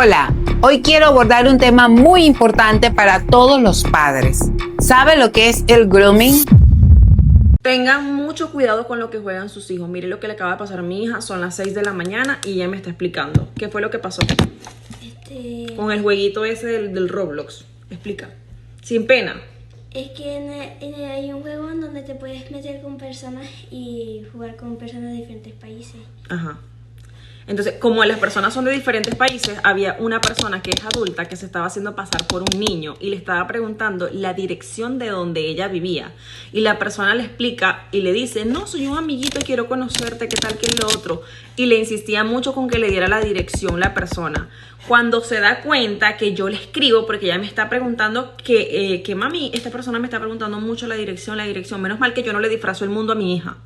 Hola, hoy quiero abordar un tema muy importante para todos los padres. ¿Sabe lo que es el grooming? Tengan mucho cuidado con lo que juegan sus hijos. Mire lo que le acaba de pasar a mi hija. Son las 6 de la mañana y ella me está explicando. ¿Qué fue lo que pasó? Con el jueguito ese del Roblox. Explica. Sin pena. Es que hay un juego en donde te puedes meter con personas y jugar con personas de diferentes países. Ajá. Entonces, como las personas son de diferentes países, había una persona que es adulta que se estaba haciendo pasar por un niño y le estaba preguntando la dirección de donde ella vivía. Y la persona le explica y le dice, no, soy un amiguito y quiero conocerte, qué tal, qué lo otro. Y le insistía mucho con que le diera la dirección la persona. Cuando se da cuenta que yo le escribo, porque ella me está preguntando que mami, esta persona me está preguntando mucho la dirección. Menos mal que yo no le disfrazo el mundo a mi hija.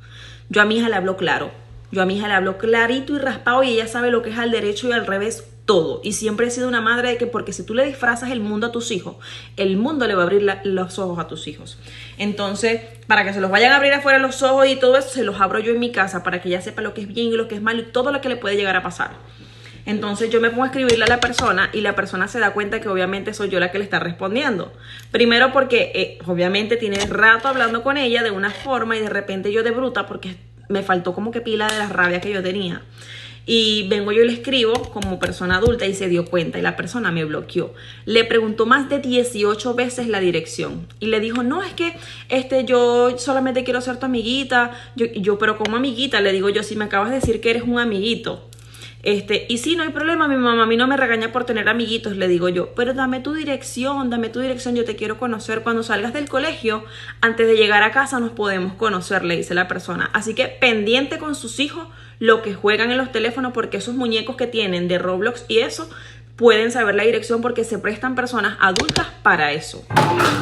Yo a mi hija le hablo claro. Yo a mi hija le hablo clarito y raspado y ella sabe lo que es al derecho y al revés todo. Y siempre he sido una madre de que porque si tú le disfrazas el mundo a tus hijos, el mundo le va a abrir los ojos a tus hijos. Entonces, para que se los vayan a abrir afuera los ojos y todo eso, se los abro yo en mi casa para que ella sepa lo que es bien y lo que es malo y todo lo que le puede llegar a pasar. Entonces yo me pongo a escribirle a la persona y la persona se da cuenta que obviamente soy yo la que le está respondiendo. Primero porque obviamente tiene rato hablando con ella de una forma y de repente yo de bruta porque me faltó como que pila de la rabia que yo tenía. Y vengo yo y le escribo como persona adulta y se dio cuenta y la persona me bloqueó. Le preguntó más de 18 veces la dirección y le dijo, no, es que yo solamente quiero ser tu amiguita. Yo, pero como amiguita, le digo yo, si me acabas de decir que eres un amiguito. Y sí, no hay problema, mi mamá a mí no me regaña por tener amiguitos, le digo yo, pero dame tu dirección, yo te quiero conocer. Cuando salgas del colegio, antes de llegar a casa nos podemos conocer, le dice la persona. Así que pendiente con sus hijos lo que juegan en los teléfonos, porque esos muñecos que tienen de Roblox y eso, pueden saber la dirección porque se prestan personas adultas para eso.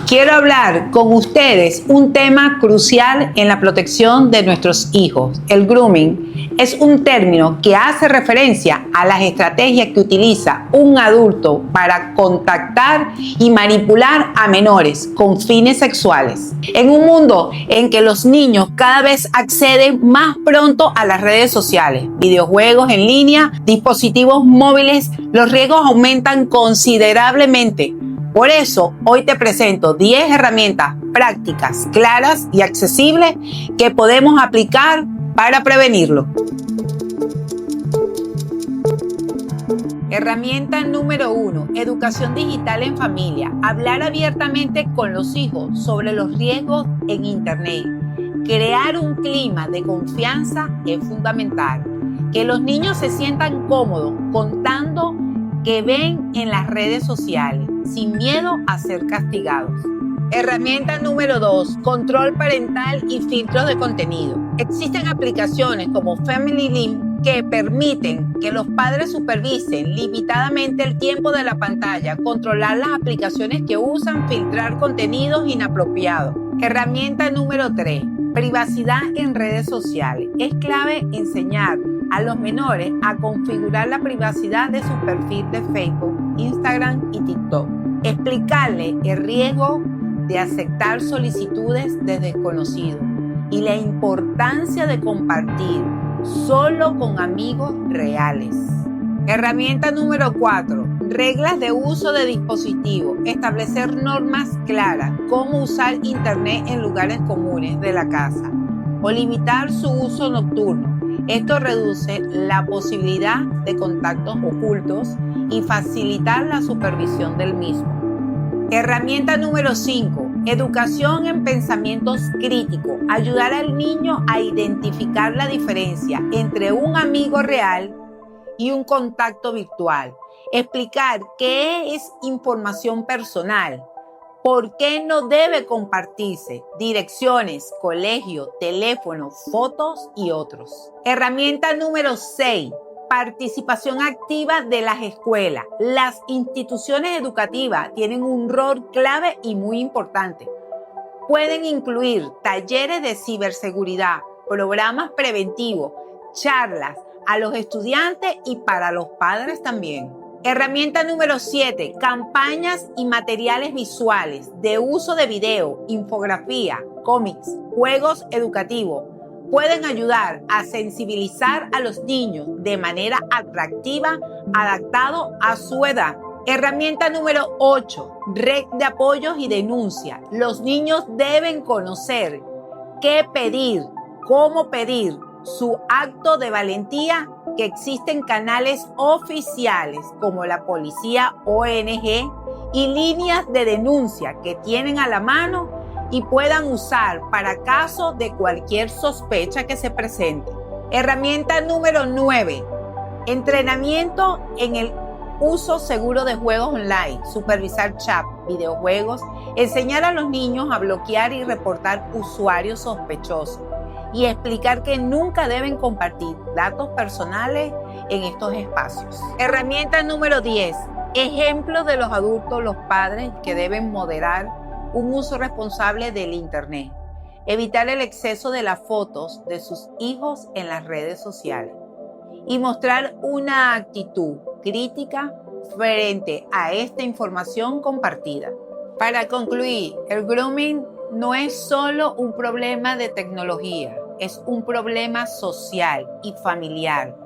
Quiero hablar con ustedes un tema crucial en la protección de nuestros hijos. El grooming es un término que hace referencia a las estrategias que utiliza un adulto para contactar y manipular a menores con fines sexuales. En un mundo en que los niños cada vez acceden más pronto a las redes sociales, videojuegos en línea, dispositivos móviles, los riesgos aumentan considerablemente. Por eso, hoy te presento 10 herramientas prácticas, claras y accesibles que podemos aplicar para prevenirlo. Herramienta número 1. Educación digital en familia. Hablar abiertamente con los hijos sobre los riesgos en Internet. Crear un clima de confianza es fundamental. Que los niños se sientan cómodos contando que ven en las redes sociales, sin miedo a ser castigados. Herramienta número 2. Control parental y filtros de contenido. Existen aplicaciones como Family Link que permiten que los padres supervisen limitadamente el tiempo de la pantalla, controlar las aplicaciones que usan, filtrar contenidos inapropiados. Herramienta número 3. Privacidad en redes sociales. Es clave enseñar a los menores a configurar la privacidad de su perfil de Facebook, Instagram y TikTok. Explicarle el riesgo de aceptar solicitudes de desconocidos y la importancia de compartir solo con amigos reales. Herramienta número 4. Reglas de uso de dispositivos. Establecer normas claras, cómo usar Internet en lugares comunes de la casa o limitar su uso nocturno. Esto reduce la posibilidad de contactos ocultos y facilitar la supervisión del mismo. Herramienta número 5. Educación en pensamientos críticos. Ayudar al niño a identificar la diferencia entre un amigo real y un contacto virtual. Explicar qué es información personal, por qué no debe compartirse, direcciones, colegio, teléfono, fotos y otros. Herramienta número 6. Participación activa de las escuelas. Las instituciones educativas tienen un rol clave y muy importante. Pueden incluir talleres de ciberseguridad, programas preventivos, charlas a los estudiantes y para los padres también. Herramienta número 7. Campañas y materiales visuales de uso de video, infografía, cómics, juegos educativos. pueden ayudar a sensibilizar a los niños de manera atractiva, adaptado a su edad. Herramienta número 8, red de apoyos y denuncia. Los niños deben conocer qué pedir, cómo pedir, su acto de valentía, que existen canales oficiales como la policía, ONG y líneas de denuncia que tienen a la mano y puedan usar para casos de cualquier sospecha que se presente. Herramienta número 9, entrenamiento en el uso seguro de juegos online, supervisar chat, videojuegos, enseñar a los niños a bloquear y reportar usuarios sospechosos y explicar que nunca deben compartir datos personales en estos espacios. Herramienta número 10, ejemplos de los adultos, los padres que deben moderar un uso responsable del Internet, evitar el exceso de las fotos de sus hijos en las redes sociales y mostrar una actitud crítica frente a esta información compartida. Para concluir, el grooming no es solo un problema de tecnología, es un problema social y familiar.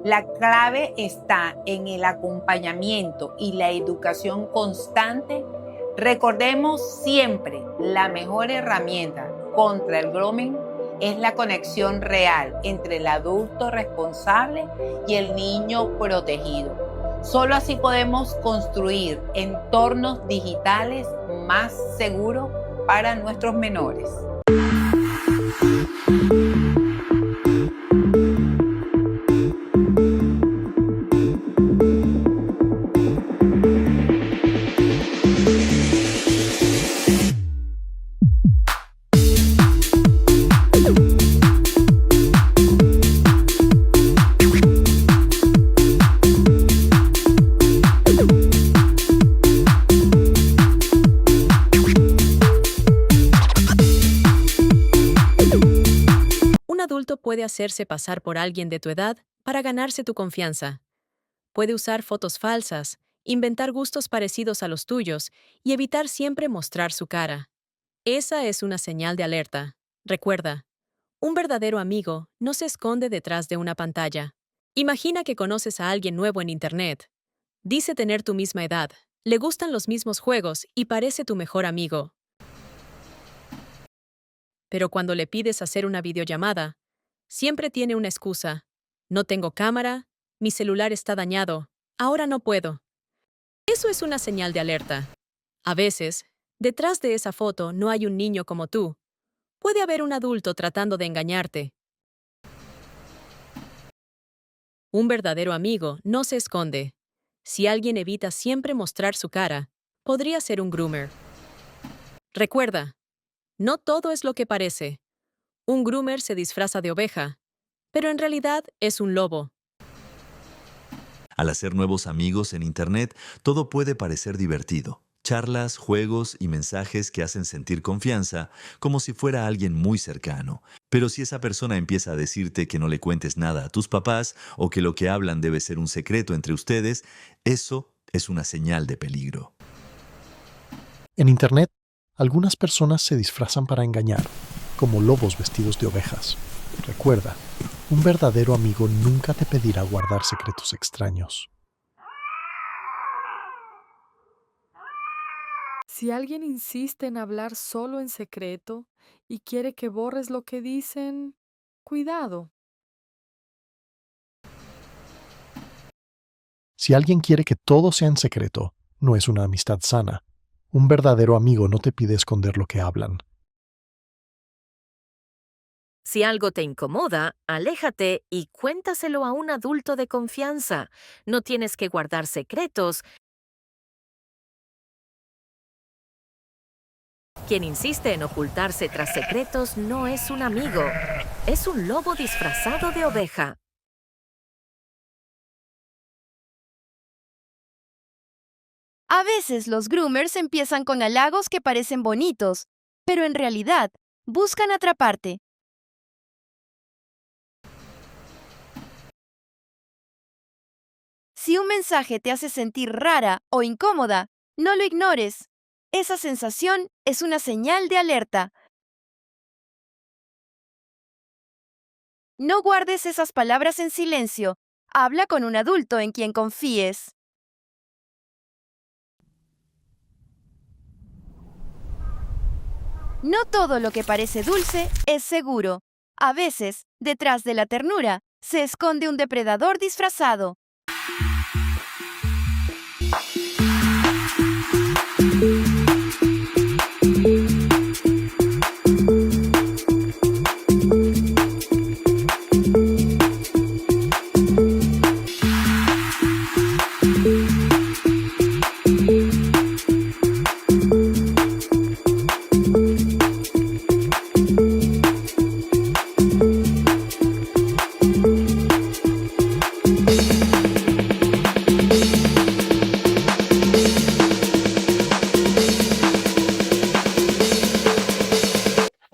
La clave está en el acompañamiento y la educación constante. Recordemos siempre, la mejor herramienta contra el grooming es la conexión real entre el adulto responsable y el niño protegido. Solo así podemos construir entornos digitales más seguros para nuestros menores. Puede hacerse pasar por alguien de tu edad para ganarse tu confianza. Puede usar fotos falsas, inventar gustos parecidos a los tuyos y evitar siempre mostrar su cara. Esa es una señal de alerta. Recuerda, un verdadero amigo no se esconde detrás de una pantalla. Imagina que conoces a alguien nuevo en Internet. Dice tener tu misma edad, le gustan los mismos juegos y parece tu mejor amigo. Pero cuando le pides hacer una videollamada, siempre tiene una excusa. No tengo cámara, mi celular está dañado, ahora no puedo. Eso es una señal de alerta. A veces, detrás de esa foto no hay un niño como tú. Puede haber un adulto tratando de engañarte. Un verdadero amigo no se esconde. Si alguien evita siempre mostrar su cara, podría ser un groomer. Recuerda, no todo es lo que parece. Un groomer se disfraza de oveja, pero en realidad es un lobo. Al hacer nuevos amigos en Internet, todo puede parecer divertido. Charlas, juegos y mensajes que hacen sentir confianza, como si fuera alguien muy cercano. Pero si esa persona empieza a decirte que no le cuentes nada a tus papás o que lo que hablan debe ser un secreto entre ustedes, eso es una señal de peligro. En Internet, algunas personas se disfrazan para engañar, como lobos vestidos de ovejas. Recuerda, un verdadero amigo nunca te pedirá guardar secretos extraños. Si alguien insiste en hablar solo en secreto y quiere que borres lo que dicen, cuidado. Si alguien quiere que todo sea en secreto, no es una amistad sana. Un verdadero amigo no te pide esconder lo que hablan. Si algo te incomoda, aléjate y cuéntaselo a un adulto de confianza. No tienes que guardar secretos. Quien insiste en ocultarse tras secretos no es un amigo. Es un lobo disfrazado de oveja. A veces los groomers empiezan con halagos que parecen bonitos, pero en realidad buscan atraparte. Si un mensaje te hace sentir rara o incómoda, no lo ignores. Esa sensación es una señal de alerta. No guardes esas palabras en silencio. Habla con un adulto en quien confíes. No todo lo que parece dulce es seguro. A veces, detrás de la ternura, se esconde un depredador disfrazado.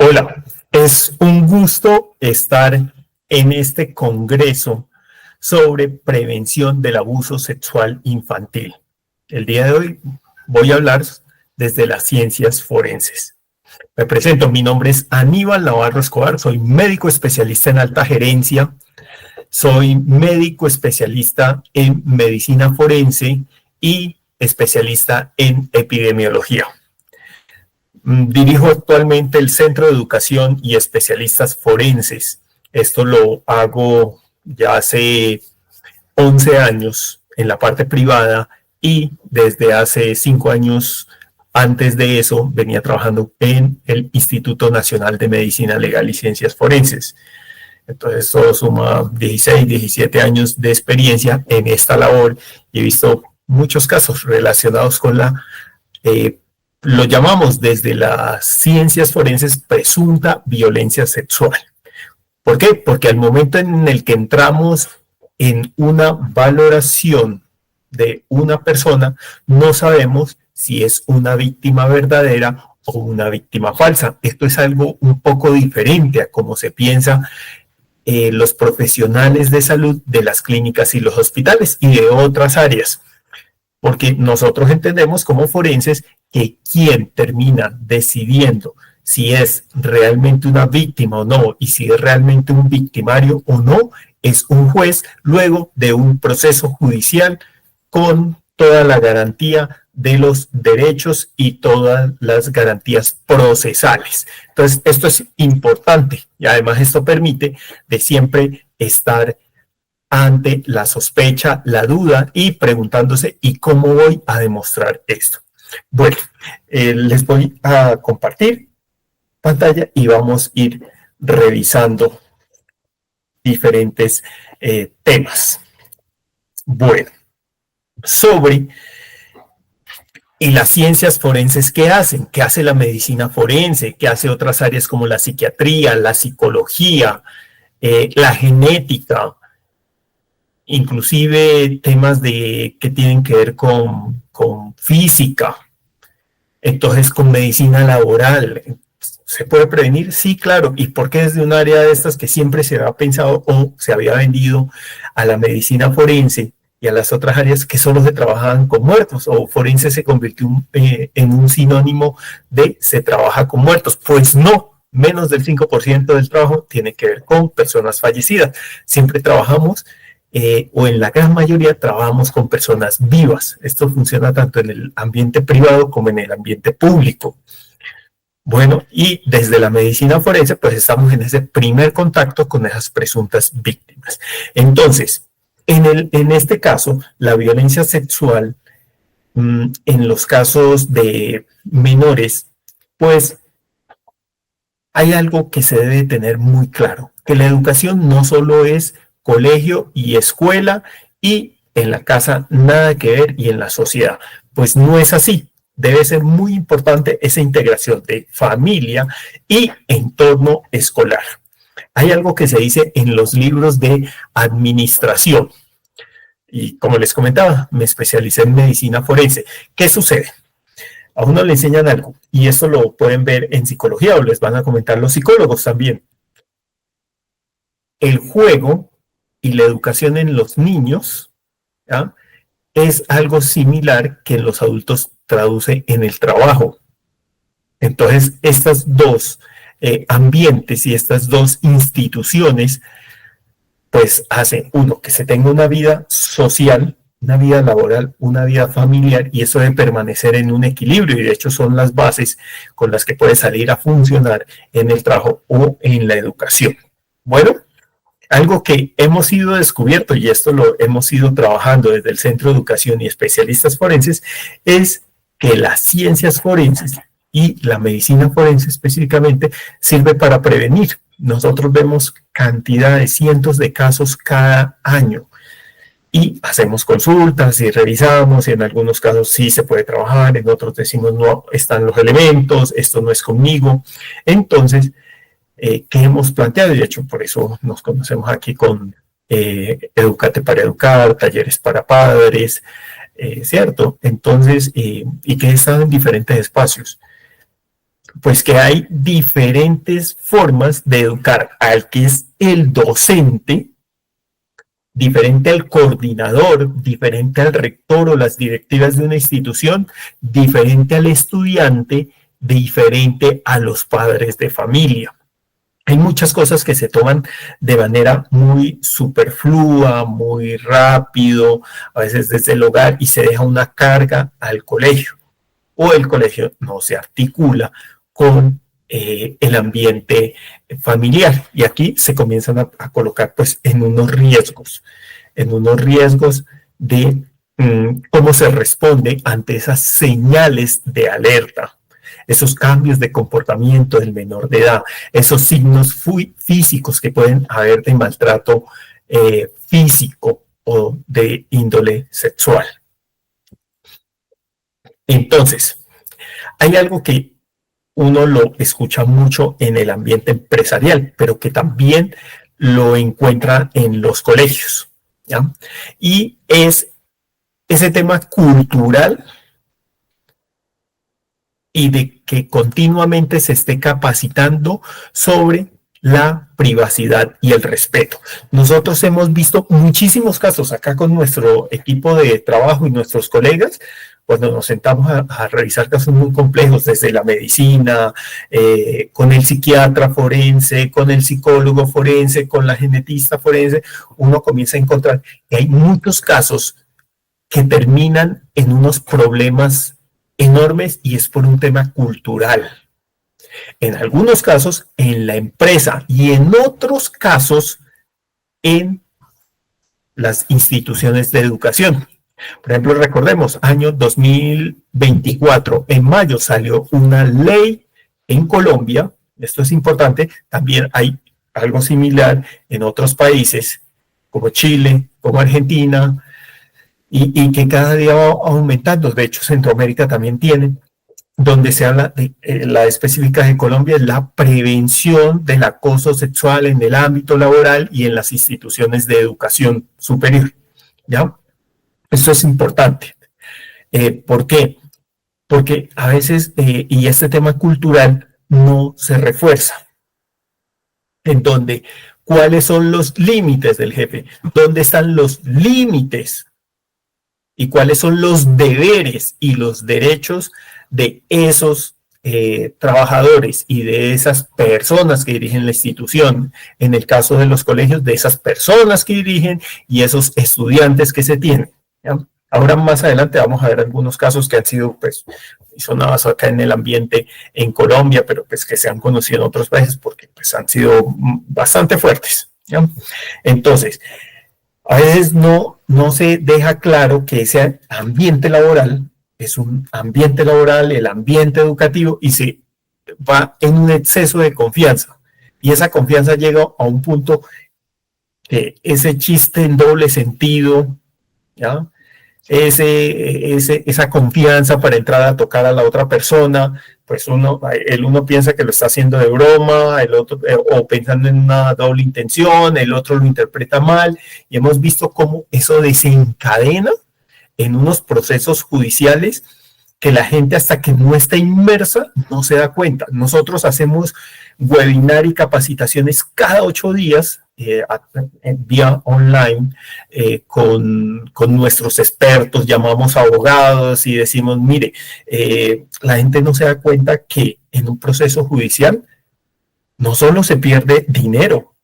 Hola, es un gusto estar en este congreso sobre prevención del abuso sexual infantil. El día de hoy voy a hablar desde las ciencias forenses. Me presento, mi nombre es Aníbal Navarro Escobar, soy médico especialista en alta gerencia, soy médico especialista en medicina forense y especialista en epidemiología. Dirijo actualmente el Centro de Educación y Especialistas Forenses. Esto lo hago ya hace 11 años en la parte privada y desde hace 5 años antes de eso venía trabajando en el Instituto Nacional de Medicina Legal y Ciencias Forenses. Entonces todo suma 16, 17 años de experiencia en esta labor y he visto muchos casos relacionados con la lo llamamos desde las ciencias forenses presunta violencia sexual. ¿Por qué? Porque al momento en el que entramos en una valoración de una persona, no sabemos si es una víctima verdadera o una víctima falsa. Esto es algo un poco diferente a cómo se piensa los profesionales de salud de las clínicas y los hospitales y de otras áreas. Porque nosotros entendemos como forenses que quien termina decidiendo si es realmente una víctima o no y si es realmente un victimario o no es un juez luego de un proceso judicial con toda la garantía de los derechos y todas las garantías procesales. Entonces, esto es importante y además esto permite de siempre estar ante la sospecha, la duda y preguntándose ¿y cómo voy a demostrar esto? Bueno, les voy a compartir pantalla y vamos a ir revisando diferentes temas. Bueno, sobre y las ciencias forenses, ¿qué hacen? ¿Qué hace la medicina forense? ¿Qué hace otras áreas como la psiquiatría, la psicología, la genética? Inclusive temas que tienen que ver con física, entonces con medicina laboral. ¿Se puede prevenir? Sí, claro. ¿Y por qué desde un área de estas que siempre se había pensado o se había vendido a la medicina forense y a las otras áreas que solo se trabajaban con muertos o forense se convirtió en un sinónimo de se trabaja con muertos? Pues no. Menos del 5% del trabajo tiene que ver con personas fallecidas. Siempre trabajamos o en la gran mayoría trabajamos con personas vivas. Esto funciona tanto en el ambiente privado como en el ambiente público. Bueno, y desde la medicina forense, pues estamos en ese primer contacto con esas presuntas víctimas. Entonces, en este caso, la violencia sexual, en los casos de menores, pues hay algo que se debe tener muy claro, que la educación no solo es colegio y escuela y en la casa nada que ver y en la sociedad. Pues no es así. Debe ser muy importante esa integración de familia y entorno escolar. Hay algo que se dice en los libros de administración. Y como les comentaba, me especialicé en medicina forense. ¿Qué sucede? A uno le enseñan algo y esto lo pueden ver en psicología o les van a comentar los psicólogos también. El juego y la educación en los niños, ¿ya?, es algo similar que en los adultos traduce en el trabajo. Entonces, estas dos ambientes y estas dos instituciones pues hace, uno, que se tenga una vida social, una vida laboral, una vida familiar, y eso debe permanecer en un equilibrio, y de hecho son las bases con las que puede salir a funcionar en el trabajo o en la educación. Bueno, algo que hemos ido descubierto, y esto lo hemos ido trabajando desde el Centro de Educación y Especialistas Forenses, es que las ciencias forenses y la medicina forense específicamente sirve para prevenir. Nosotros vemos cantidades, cientos de casos cada año y hacemos consultas y revisamos, y en algunos casos sí se puede trabajar, en otros decimos no están los elementos, esto no es conmigo. Entonces, ¿qué hemos planteado? Y de hecho por eso nos conocemos aquí con Educate para Educar, talleres para padres, ¿cierto? Entonces, y que están en diferentes espacios. Pues que hay diferentes formas de educar al que es el docente, diferente al coordinador, diferente al rector o las directivas de una institución, diferente al estudiante, diferente a los padres de familia. Hay muchas cosas que se toman de manera muy superflua, muy rápido, a veces desde el hogar, y se deja una carga al colegio, o el colegio no se articula con el ambiente familiar, y aquí se comienzan a colocar pues en unos riesgos de cómo se responde ante esas señales de alerta, esos cambios de comportamiento del menor de edad, esos signos físicos que pueden haber de maltrato físico o de índole sexual. Entonces, hay algo que uno lo escucha mucho en el ambiente empresarial, pero que también lo encuentra en los colegios, ¿ya? Y es ese tema cultural y de que continuamente se esté capacitando sobre la privacidad y el respeto. Nosotros hemos visto muchísimos casos acá con nuestro equipo de trabajo y nuestros colegas, cuando nos sentamos a revisar casos muy complejos, desde la medicina, con el psiquiatra forense, con el psicólogo forense, con la genetista forense, uno comienza a encontrar que hay muchos casos que terminan en unos problemas enormes, y es por un tema cultural. En algunos casos en la empresa, y en otros casos en las instituciones de educación. Por ejemplo, recordemos, año 2024, en mayo salió una ley en Colombia, esto es importante, también hay algo similar en otros países, como Chile, como Argentina, y que cada día va aumentando. De hecho, Centroamérica también tiene, donde se habla de la específica de Colombia, es la prevención del acoso sexual en el ámbito laboral y en las instituciones de educación superior, ¿ya? Esto es importante. ¿Por qué? Porque a veces, y este tema cultural no se refuerza, en donde, ¿cuáles son los límites del jefe? ¿Dónde están los límites? ¿Y cuáles son los deberes y los derechos de esos trabajadores y de esas personas que dirigen la institución? En el caso de los colegios, de esas personas que dirigen y esos estudiantes que se tienen, ¿ya? Ahora más adelante vamos a ver algunos casos que han sido pues sonados acá en el ambiente en Colombia, pero pues que se han conocido en otros países porque pues han sido bastante fuertes, ¿ya? Entonces, a veces no se deja claro que ese ambiente laboral es un ambiente laboral, el ambiente educativo, y se va en un exceso de confianza. Y esa confianza llega a un punto que ese chiste en doble sentido, ¿ya? Esa confianza para entrar a tocar a la otra persona, pues el uno piensa que lo está haciendo de broma, el otro, o pensando en una doble intención, el otro lo interpreta mal, y hemos visto cómo eso desencadena en unos procesos judiciales que la gente, hasta que no está inmersa, no se da cuenta. Nosotros hacemos webinar y capacitaciones cada 8 días vía online con nuestros expertos, llamamos abogados y decimos, mire, la gente no se da cuenta que en un proceso judicial no solo se pierde dinero,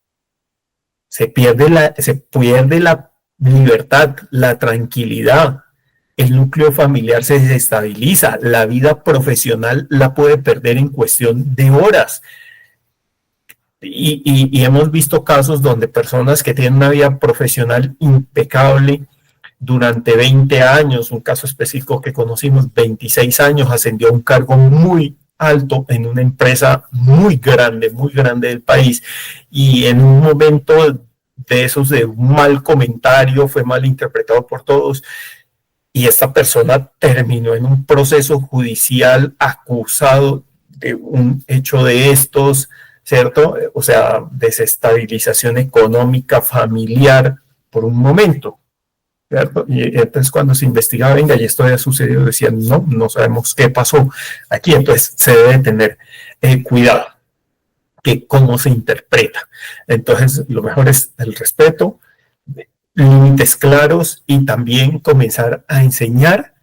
se pierde la libertad, la tranquilidad, el núcleo familiar se desestabiliza, la vida profesional la puede perder en cuestión de horas. Y hemos visto casos donde personas que tienen una vida profesional impecable durante 20 años, un caso específico que conocimos, 26 años, ascendió a un cargo muy alto en una empresa muy grande del país, y en un momento de esos de un mal comentario, fue mal interpretado por todos, y esta persona terminó en un proceso judicial acusado de un hecho de estos, ¿cierto? O sea, desestabilización económica, familiar, por un momento, ¿cierto? Y entonces cuando se investigaba, venga, y esto había sucedido, decían, no sabemos qué pasó aquí. Entonces se debe tener cuidado que cómo se interpreta. Entonces lo mejor es el respeto, límites claros, y también comenzar a enseñar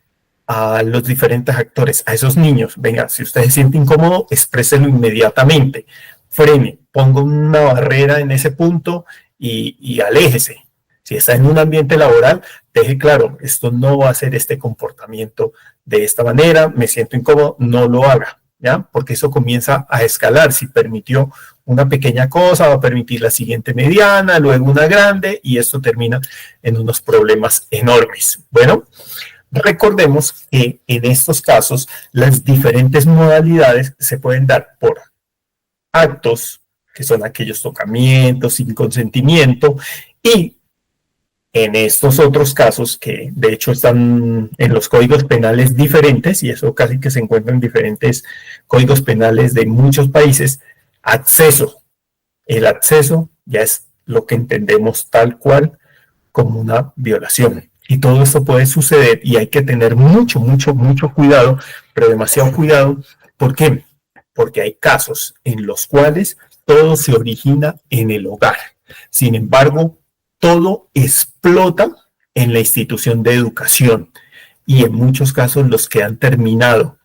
a los diferentes actores, a esos niños, venga, si usted se siente incómodo, expréselo inmediatamente, frene, ponga una barrera en ese punto y aléjese. Si está en un ambiente laboral, deje claro, esto no va a ser este comportamiento de esta manera, me siento incómodo, no lo haga, ¿ya? Porque eso comienza a escalar. Si permitió una pequeña cosa, va a permitir la siguiente mediana, luego una grande, y esto termina en unos problemas enormes. Bueno, recordemos que en estos casos las diferentes modalidades se pueden dar por actos, que son aquellos tocamientos sin consentimiento, y en estos otros casos, que de hecho están en los códigos penales diferentes, y eso casi que se encuentra en diferentes códigos penales de muchos países, acceso. El acceso ya es lo que entendemos tal cual como una violación. Y todo esto puede suceder, y hay que tener mucho cuidado, pero demasiado cuidado. ¿Por qué? Porque hay casos en los cuales todo se origina en el hogar. Sin embargo, todo explota en la institución de educación, y en muchos casos los que han terminado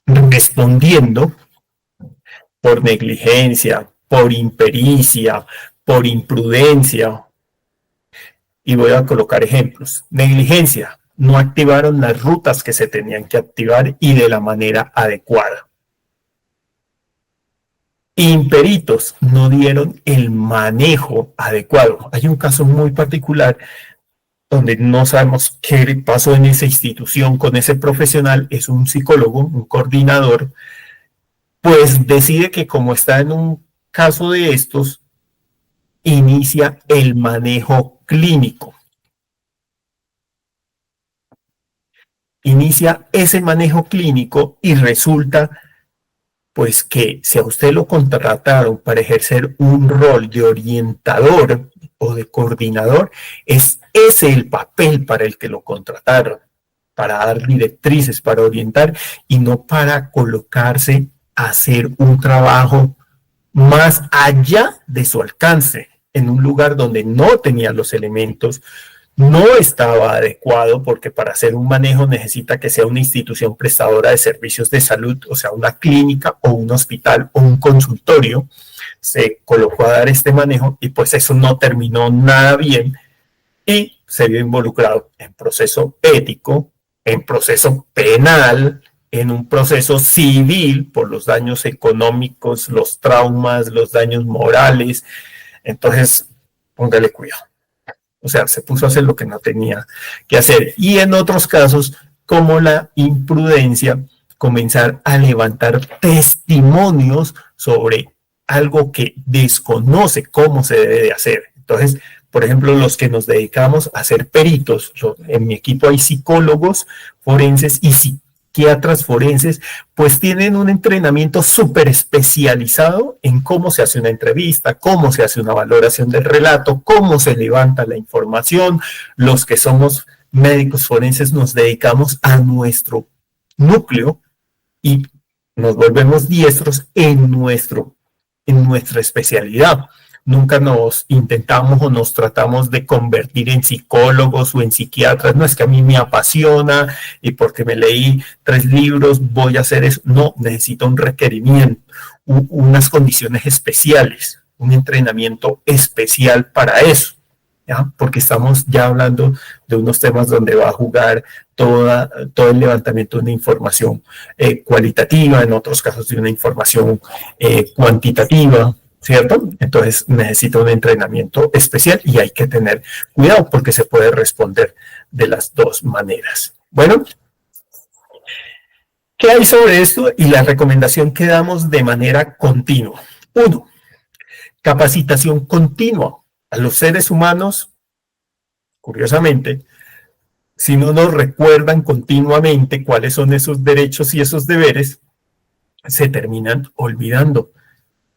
respondiendo por negligencia, por impericia, por imprudencia. Y voy a colocar ejemplos. Negligencia: no activaron las rutas que se tenían que activar y de la manera adecuada. Imperitos: no dieron el manejo adecuado. Hay un caso muy particular donde no sabemos qué pasó en esa institución con ese profesional, es un psicólogo, un coordinador, pues decide que como está en un caso de estos, inicia el manejo clínico. Inicia ese manejo clínico y resulta pues que si a usted lo contrataron para ejercer un rol de orientador o de coordinador, es ese el papel para el que lo contrataron, para dar directrices, para orientar, y no para colocarse a hacer un trabajo más allá de su alcance, en un lugar donde no tenía los elementos, no estaba adecuado, porque para hacer un manejo necesita que sea una institución prestadora de servicios de salud, o sea, una clínica o un hospital o un consultorio. Se colocó a dar este manejo y pues eso no terminó nada bien, y se vio involucrado en proceso ético, en proceso penal, en un proceso civil por los daños económicos, los traumas, los daños morales. Entonces, póngale cuidado. O sea, se puso a hacer lo que no tenía que hacer. Y en otros casos, como la imprudencia, comenzar a levantar testimonios sobre algo que desconoce cómo se debe de hacer. Entonces, por ejemplo, los que nos dedicamos a ser peritos, en mi equipo hay psicólogos forenses y psiquiatras forenses, pues tienen un entrenamiento súper especializado en cómo se hace una entrevista, cómo se hace una valoración del relato, cómo se levanta la información. Los que somos médicos forenses nos dedicamos a nuestro núcleo y nos volvemos diestros en nuestra especialidad. Nunca nos intentamos o nos tratamos de convertir en psicólogos o en psiquiatras. No es que a mí me apasiona y porque me leí 3 libros voy a hacer eso. No, necesito un requerimiento, unas condiciones especiales. un entrenamiento especial para eso, ¿ya? Porque estamos ya hablando de unos temas donde va a jugar todo el levantamiento de una información cualitativa, en otros casos de una información cuantitativa, ¿cierto? Entonces necesita un entrenamiento especial y hay que tener cuidado porque se puede responder de las dos maneras. Bueno, ¿qué hay sobre esto? Y la recomendación que damos de manera continua. 1. Capacitación continua. A los seres humanos, curiosamente, si no nos recuerdan continuamente cuáles son esos derechos y esos deberes, se terminan olvidando,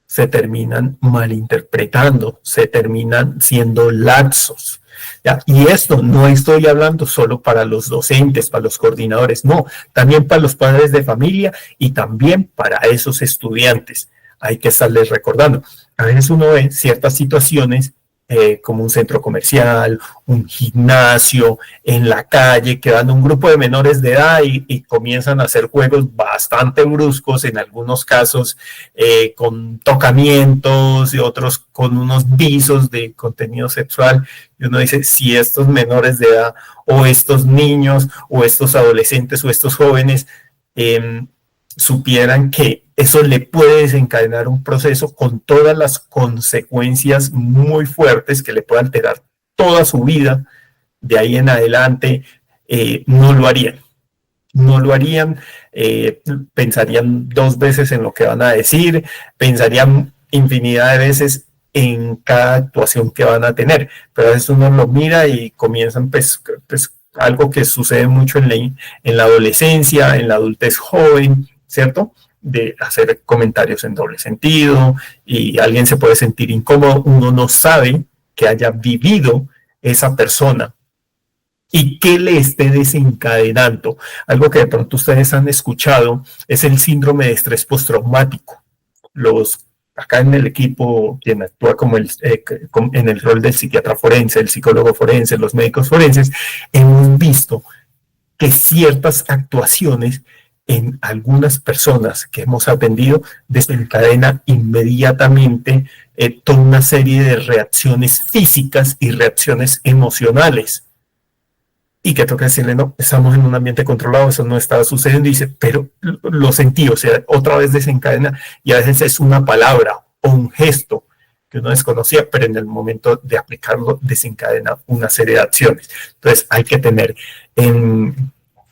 se terminan malinterpretando, se terminan siendo laxos. ¿Ya? Y esto no estoy hablando solo para los docentes, para los coordinadores, no, también para los padres de familia y también para esos estudiantes. Hay que estarles recordando. A veces uno ve ciertas situaciones como un centro comercial, un gimnasio, en la calle, que van un grupo de menores de edad y comienzan a hacer juegos bastante bruscos, en algunos casos con tocamientos y otros con unos visos de contenido sexual. Y uno dice, si estos menores de edad o estos niños o estos adolescentes o estos jóvenes supieran que eso le puede desencadenar un proceso con todas las consecuencias muy fuertes que le puede alterar toda su vida, de ahí en adelante no lo harían. No lo harían, pensarían 2 veces en lo que van a decir, pensarían infinidad de veces en cada actuación que van a tener, pero a veces uno lo mira y comienzan pues algo que sucede mucho en la adolescencia, en la adultez joven, ¿cierto? De hacer comentarios en doble sentido y alguien se puede sentir incómodo, uno no sabe que haya vivido esa persona y qué le esté desencadenando. Algo que de pronto ustedes han escuchado es el síndrome de estrés postraumático. Acá en el equipo, quien actúa en el rol del psiquiatra forense, el psicólogo forense, los médicos forenses, hemos visto que ciertas actuaciones en algunas personas que hemos atendido desencadena inmediatamente toda una serie de reacciones físicas y reacciones emocionales. Y que toca decirle, no, estamos en un ambiente controlado, eso no está sucediendo. Y dice, pero lo sentí, o sea, otra vez desencadena. Y a veces es una palabra o un gesto que uno desconocía, pero en el momento de aplicarlo desencadena una serie de acciones. Entonces hay que tener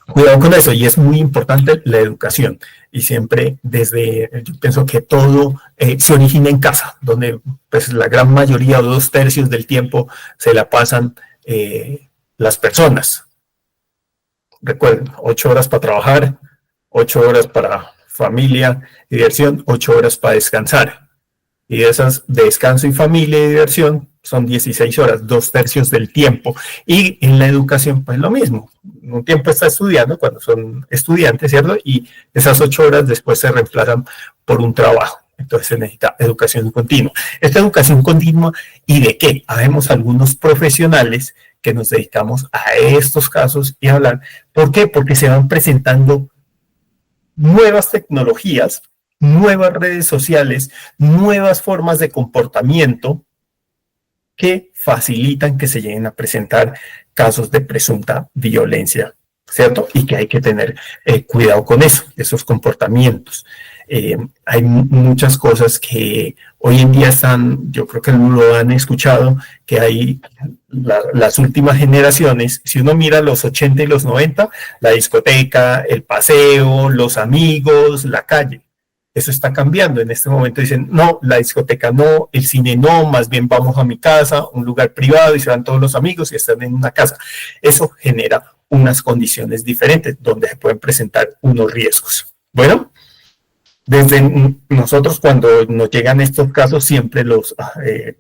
cuidado con eso, y es muy importante la educación. Y siempre yo pienso que todo se origina en casa, donde pues la gran mayoría o 2/3 del tiempo se la pasan las personas. Recuerden, 8 horas para trabajar, 8 horas para familia y diversión, 8 horas para descansar. Y de esas de descanso y familia y diversión son 16 horas, 2/3 del tiempo. Y en la educación, pues lo mismo. Un tiempo está estudiando cuando son estudiantes, ¿cierto? Y esas 8 horas después se reemplazan por un trabajo. Entonces se necesita educación continua. Esta educación continua, ¿y de qué? Habemos algunos profesionales que nos dedicamos a estos casos y a hablar. ¿Por qué? Porque se van presentando nuevas tecnologías, nuevas redes sociales, nuevas formas de comportamiento que facilitan que se lleguen a presentar casos de presunta violencia, ¿cierto? Y que hay que tener cuidado con eso, esos comportamientos. Hay muchas cosas que hoy en día están, yo creo que lo han escuchado, que hay las últimas generaciones, si uno mira los 80 y los 90, la discoteca, el paseo, los amigos, la calle. Eso está cambiando. En este momento dicen, no, la discoteca no, el cine no, más bien vamos a mi casa, un lugar privado y se van todos los amigos y están en una casa. Eso genera unas condiciones diferentes donde se pueden presentar unos riesgos. Bueno, desde nosotros cuando nos llegan estos casos siempre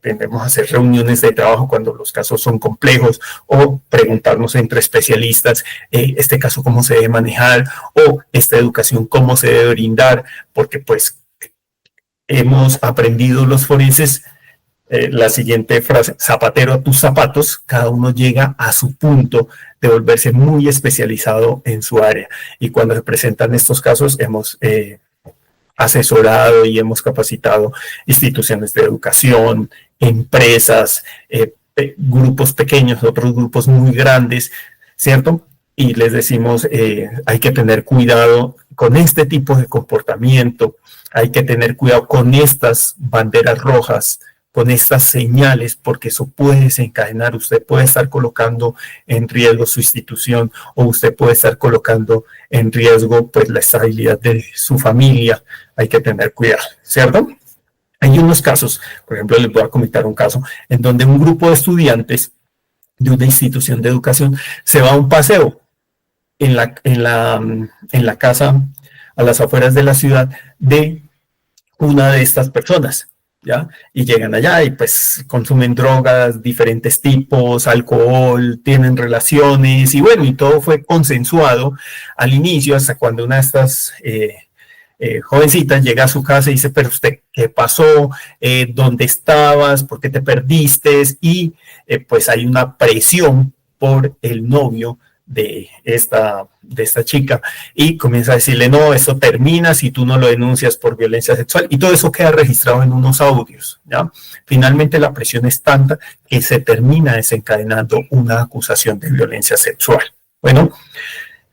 tendemos a hacer reuniones de trabajo cuando los casos son complejos o preguntarnos entre especialistas este caso cómo se debe manejar o esta educación cómo se debe brindar, porque pues hemos aprendido los forenses la siguiente frase: zapatero a tus zapatos. Cada uno llega a su punto de volverse muy especializado en su área, y cuando se presentan estos casos hemos asesorado y hemos capacitado instituciones de educación, empresas, grupos pequeños, otros grupos muy grandes, ¿cierto? Y les decimos, hay que tener cuidado con este tipo de comportamiento, hay que tener cuidado con estas banderas rojas, con estas señales, porque eso puede desencadenar. Usted puede estar colocando en riesgo su institución o usted puede estar colocando en riesgo pues la estabilidad de su familia. Hay que tener cuidado, ¿cierto? Hay unos casos, por ejemplo, les voy a comentar un caso en donde un grupo de estudiantes de una institución de educación se va a un paseo en la casa a las afueras de la ciudad de una de estas personas, ¿ya? Y llegan allá y pues consumen drogas, diferentes tipos, alcohol, tienen relaciones y bueno, y todo fue consensuado al inicio hasta cuando una de estas jovencitas llega a su casa y dice, pero usted, ¿qué pasó? ¿Dónde estabas? ¿Por qué te perdiste? Y pues hay una presión por el novio de esta chica y comienza a decirle, no, esto termina si tú no lo denuncias por violencia sexual, y todo eso queda registrado en unos audios, ¿ya? Finalmente la presión es tanta que se termina desencadenando una acusación de violencia sexual. Bueno,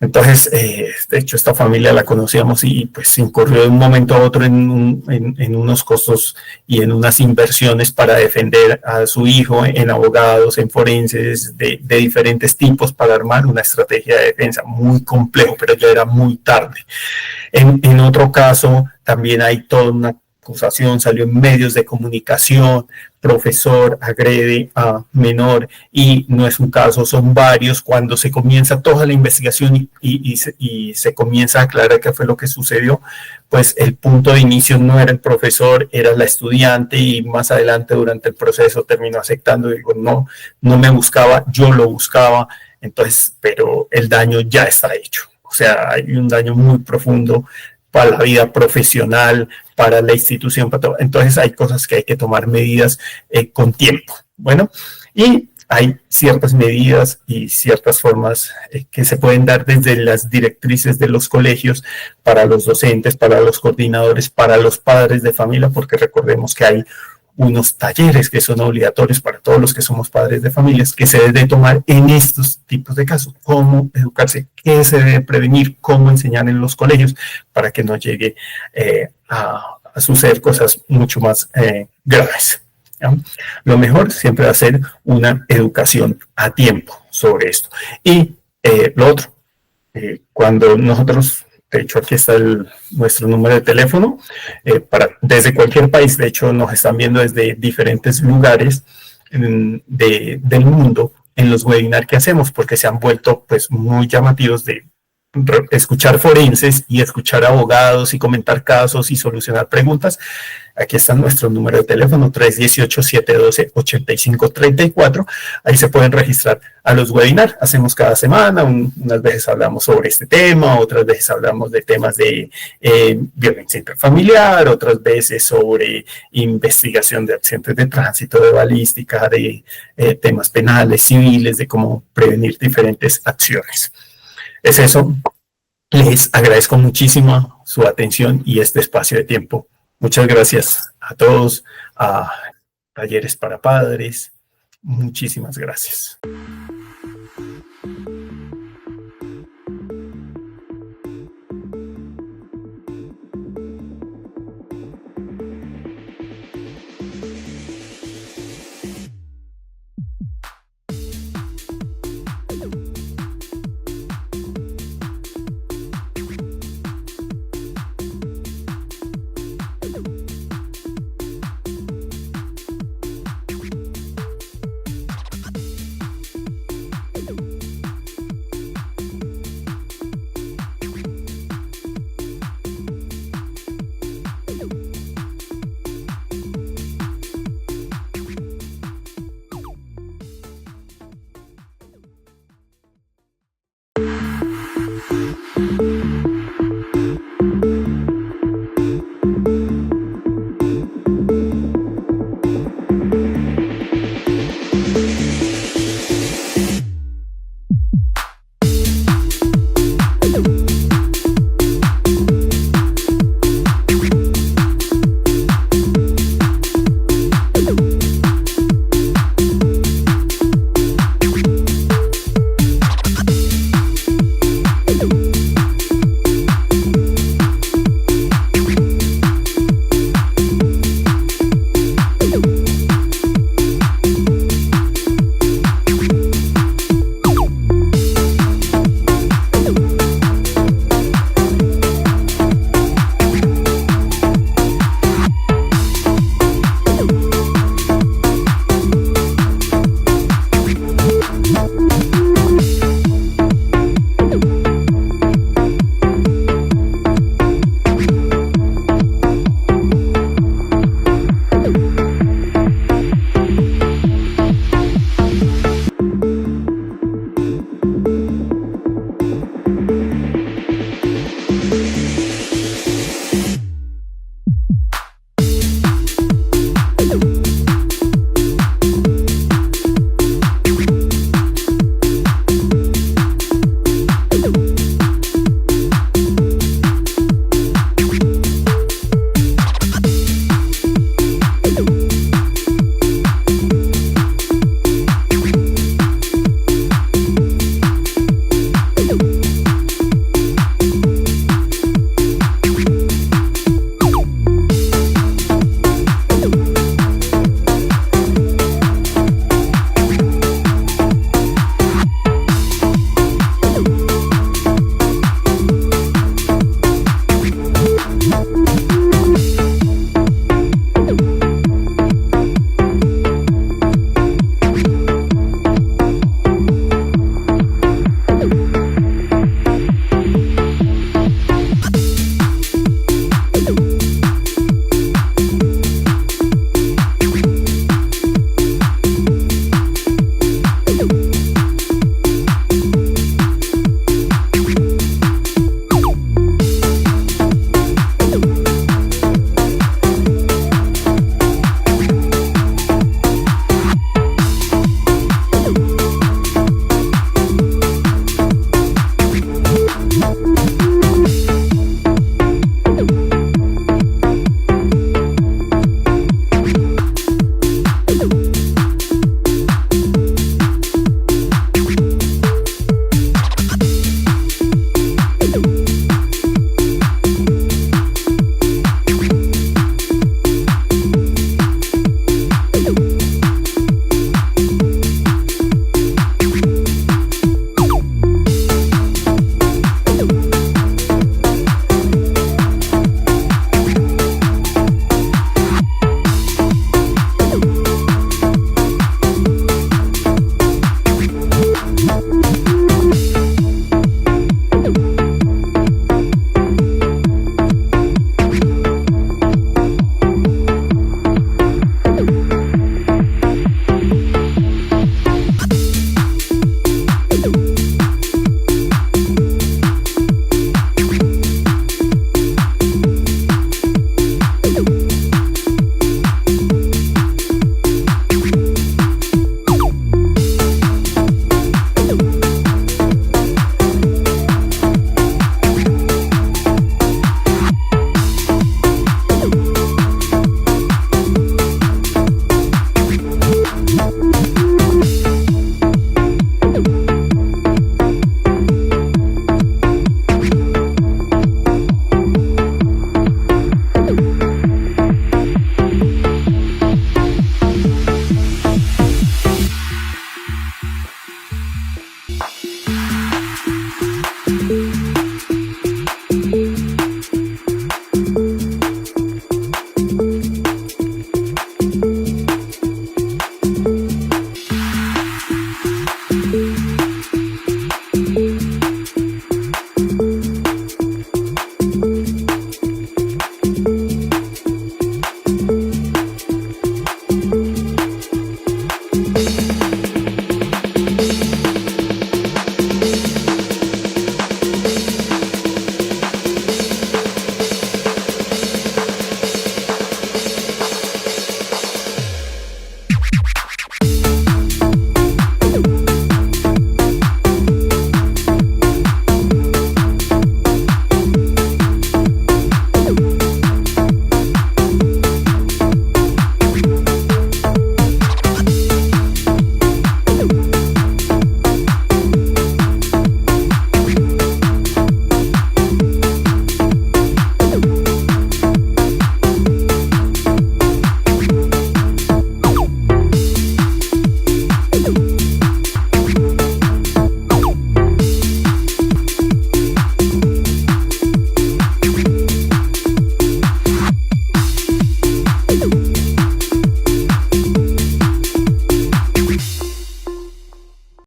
entonces, de hecho, esta familia la conocíamos y pues incurrió de un momento a otro en unos costos y en unas inversiones para defender a su hijo en abogados, en forenses de diferentes tipos para armar una estrategia de defensa. Muy complejo, pero ya era muy tarde. En otro caso, también hay toda una acusación, salió en medios de comunicación, profesor agrede a menor, y no es un caso, son varios. Cuando se comienza toda la investigación y se comienza a aclarar qué fue lo que sucedió, pues el punto de inicio no era el profesor, era la estudiante, y más adelante durante el proceso terminó aceptando, digo, no me buscaba, yo lo buscaba. Entonces, pero el daño ya está hecho, o sea, hay un daño muy profundo para la vida profesional, para la institución, para todo. Entonces hay cosas que hay que tomar medidas con tiempo. Bueno, y hay ciertas medidas y ciertas formas que se pueden dar desde las directrices de los colegios para los docentes, para los coordinadores, para los padres de familia, porque recordemos que hay unos talleres que son obligatorios para todos los que somos padres de familias, que se debe tomar en estos tipos de casos. Cómo educarse, qué se debe prevenir, cómo enseñar en los colegios para que no llegue a suceder cosas mucho más graves, ¿ya? Lo mejor siempre va a ser una educación a tiempo sobre esto. Y lo otro, cuando nosotros... De hecho, aquí está nuestro número de teléfono desde cualquier país. De hecho, nos están viendo desde diferentes lugares del mundo en los webinars que hacemos, porque se han vuelto pues muy llamativos de escuchar forenses y escuchar abogados y comentar casos y solucionar preguntas. Aquí está nuestro número de teléfono, 318-712-8534. Ahí se pueden registrar a los webinars. Hacemos cada semana, unas veces hablamos sobre este tema, otras veces hablamos de temas de violencia intrafamiliar, otras veces sobre investigación de accidentes de tránsito, de balística, de temas penales, civiles, de cómo prevenir diferentes acciones. Es eso. Les agradezco muchísimo su atención y este espacio de tiempo. Muchas gracias a todos, a Talleres para Padres. Muchísimas gracias.